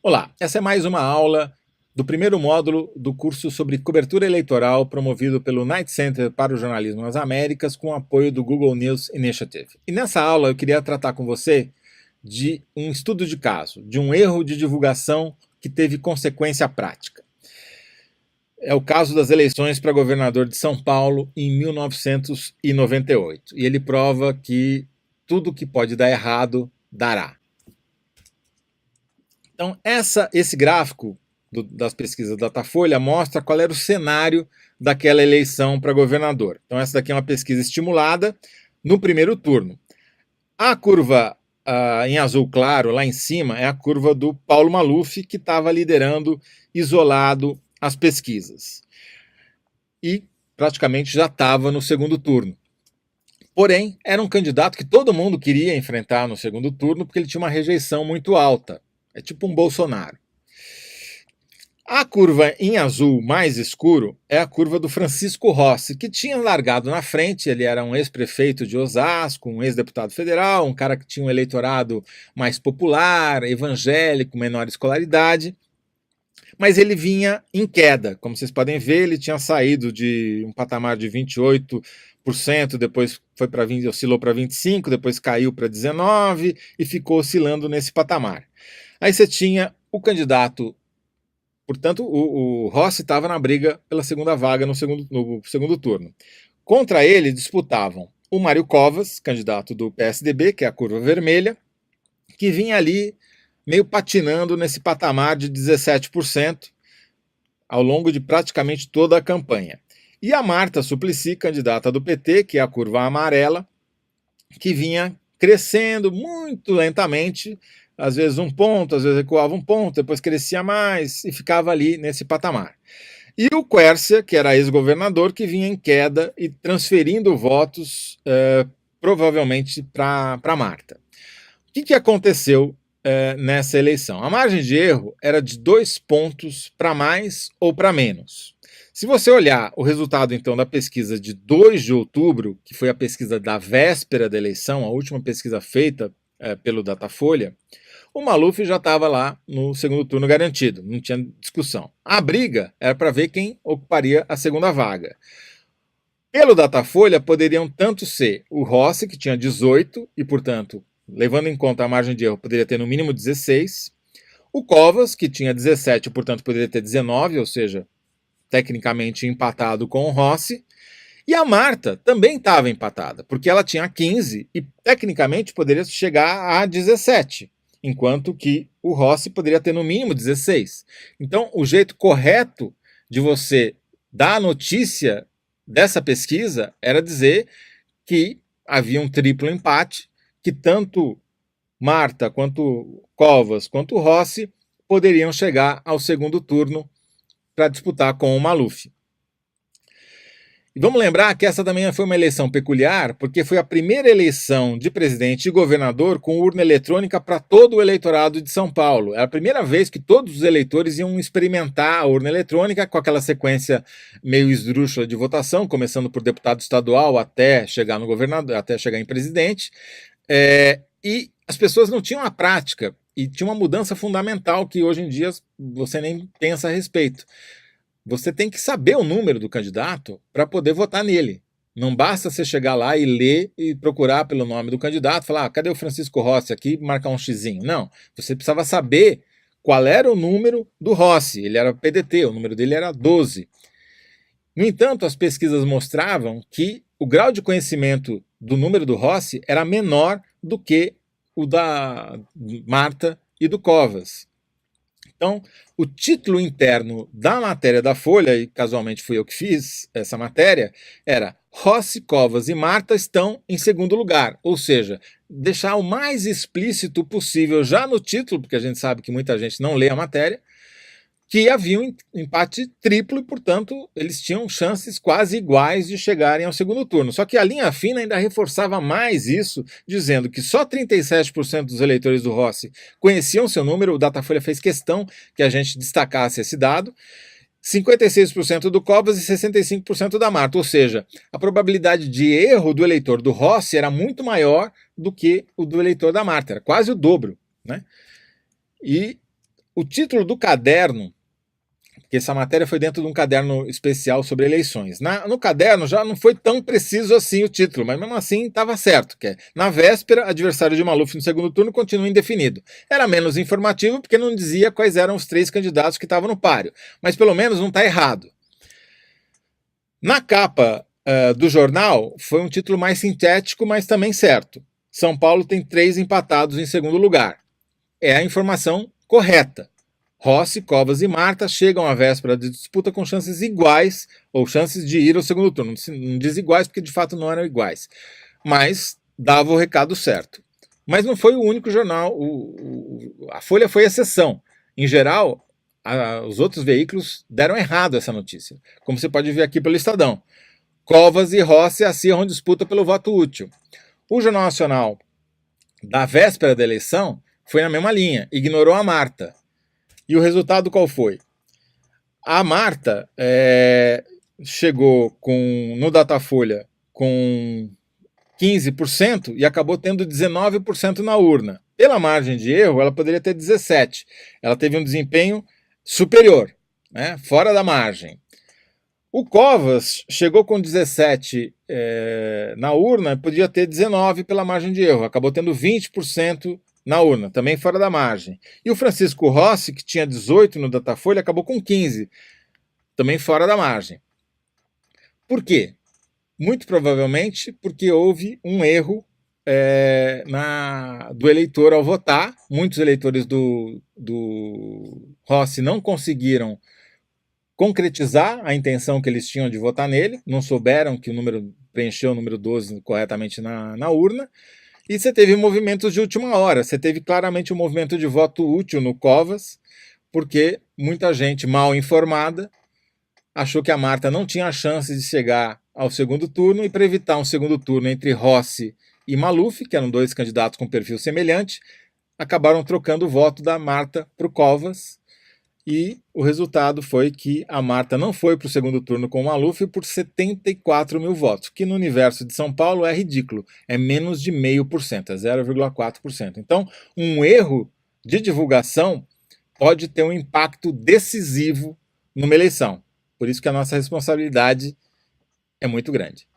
Olá, essa é mais uma aula do primeiro módulo do curso sobre cobertura eleitoral promovido pelo Knight Center para o Jornalismo nas Américas com apoio do Google News Initiative. E nessa aula eu queria tratar com você de um estudo de caso, de um erro de divulgação que teve consequência prática. É o caso das eleições para governador de São Paulo em 1998. E ele prova que tudo que pode dar errado, dará. Então, esse gráfico das pesquisas Datafolha mostra qual era o cenário daquela eleição para governador. Então, essa daqui é uma pesquisa estimulada no primeiro turno. A curva em azul claro, lá em cima, é a curva do Paulo Maluf, que estava liderando isolado as pesquisas. E praticamente já estava no segundo turno. Porém, era um candidato que todo mundo queria enfrentar no segundo turno, porque ele tinha uma rejeição muito alta. É tipo um Bolsonaro. A curva em azul mais escuro é a curva do Francisco Rossi, que tinha largado na frente. Ele era um ex-prefeito de Osasco, um ex-deputado federal, um cara que tinha um eleitorado mais popular, evangélico, menor escolaridade. Mas ele vinha em queda. Como vocês podem ver, ele tinha saído de um patamar de 28%, depois foi para 20, oscilou para 25%, depois caiu para 19% e ficou oscilando nesse patamar. Aí você tinha o candidato, portanto, o Rossi estava na briga pela segunda vaga no segundo turno. Contra ele disputavam o Mário Covas, candidato do PSDB, que é a curva vermelha, que vinha ali meio patinando nesse patamar de 17% ao longo de praticamente toda a campanha. E a Marta Suplicy, candidata do PT, que é a curva amarela, que vinha crescendo muito lentamente, às vezes um ponto, às vezes recuava um ponto, depois crescia mais e ficava ali nesse patamar. E o Quércia, que era ex-governador, que vinha em queda e transferindo votos provavelmente para Marta. O que aconteceu nessa eleição? A margem de erro era de 2 pontos para mais ou para menos. Se você olhar o resultado, então, da pesquisa de 2 de outubro, que foi a pesquisa da véspera da eleição, a última pesquisa feita pelo Datafolha, o Maluf já estava lá no segundo turno garantido, não tinha discussão. A briga era para ver quem ocuparia a segunda vaga. Pelo Datafolha, poderiam tanto ser o Rossi, que tinha 18, e, portanto, levando em conta a margem de erro, poderia ter no mínimo 16, o Covas, que tinha 17, portanto, poderia ter 19, ou seja, tecnicamente empatado com o Rossi, e a Marta também estava empatada, porque ela tinha 15 e, tecnicamente, poderia chegar a 17. Enquanto que o Rossi poderia ter no mínimo 16. Então, o jeito correto de você dar a notícia dessa pesquisa era dizer que havia um triplo empate, que tanto Marta, quanto Covas, quanto Rossi poderiam chegar ao segundo turno para disputar com o Maluf. E vamos lembrar que essa também foi uma eleição peculiar, porque foi a primeira eleição de presidente e governador com urna eletrônica para todo o eleitorado de São Paulo. Era a primeira vez que todos os eleitores iam experimentar a urna eletrônica com aquela sequência meio esdrúxula de votação, começando por deputado estadual até chegar no governador, até chegar em presidente. E as pessoas não tinham a prática, e tinha uma mudança fundamental que hoje em dia você nem pensa a respeito. Você tem que saber o número do candidato para poder votar nele. Não basta você chegar lá e ler e procurar pelo nome do candidato, falar, cadê o Francisco Rossi aqui, marcar um xizinho. Não, você precisava saber qual era o número do Rossi. Ele era PDT, o número dele era 12. No entanto, as pesquisas mostravam que o grau de conhecimento do número do Rossi era menor do que o da Marta e do Covas. Então, o título interno da matéria da Folha, e casualmente fui eu que fiz essa matéria, era Rossi, Covas e Marta estão em segundo lugar. Ou seja, deixar o mais explícito possível já no título, porque a gente sabe que muita gente não lê a matéria, que havia um empate triplo e, portanto, eles tinham chances quase iguais de chegarem ao segundo turno. Só que a linha fina ainda reforçava mais isso, dizendo que só 37% dos eleitores do Rossi conheciam seu número. O Datafolha fez questão que a gente destacasse esse dado. 56% do Covas e 65% da Marta, ou seja, a probabilidade de erro do eleitor do Rossi era muito maior do que o do eleitor da Marta, era quase o dobro, né? E O título do caderno, porque essa matéria foi dentro de um caderno especial sobre eleições. No caderno já não foi tão preciso assim o título, mas mesmo assim estava certo, que é, na véspera, adversário de Maluf no segundo turno continua indefinido. Era menos informativo porque não dizia quais eram os 3 candidatos que estavam no páreo, mas pelo menos não está errado. Na capa do jornal foi um título mais sintético, mas também certo. São Paulo tem 3 empatados em segundo lugar. É a informação correta. Rossi, Covas e Marta chegam à véspera de disputa com chances iguais, ou chances de ir ao segundo turno. Não diz iguais porque de fato não eram iguais, mas dava o recado certo. Mas não foi o único jornal, a Folha foi exceção. Em geral, os outros veículos deram errado essa notícia, como você pode ver aqui pelo Estadão. Covas e Rossi acirram disputa pelo voto útil. O Jornal Nacional, da véspera da eleição, foi na mesma linha, ignorou a Marta. E o resultado qual foi? A Marta chegou no Datafolha com 15% e acabou tendo 19% na urna. Pela margem de erro, ela poderia ter 17%. Ela teve um desempenho superior, né, fora da margem. O Covas chegou com 17% na urna e podia ter 19% pela margem de erro. Acabou tendo 20% na urna, também fora da margem. E o Francisco Rossi, que tinha 18% no Datafolha, acabou com 15%, também fora da margem. Por quê? Muito provavelmente porque houve um erro do eleitor ao votar. Muitos eleitores do Rossi não conseguiram concretizar a intenção que eles tinham de votar nele, não souberam que preencheu o número 12 corretamente na urna. E você teve movimentos de última hora, você teve claramente um movimento de voto útil no Covas, porque muita gente mal informada achou que a Marta não tinha chance de chegar ao segundo turno, e para evitar um segundo turno entre Rossi e Maluf, que eram 2 candidatos com perfil semelhante, acabaram trocando o voto da Marta para o Covas, e o resultado foi que a Marta não foi para o segundo turno com o Maluf por 74 mil votos, que no universo de São Paulo é ridículo, é menos de 0,5%, é 0,4%. Então, um erro de divulgação pode ter um impacto decisivo numa eleição. Por isso que a nossa responsabilidade é muito grande.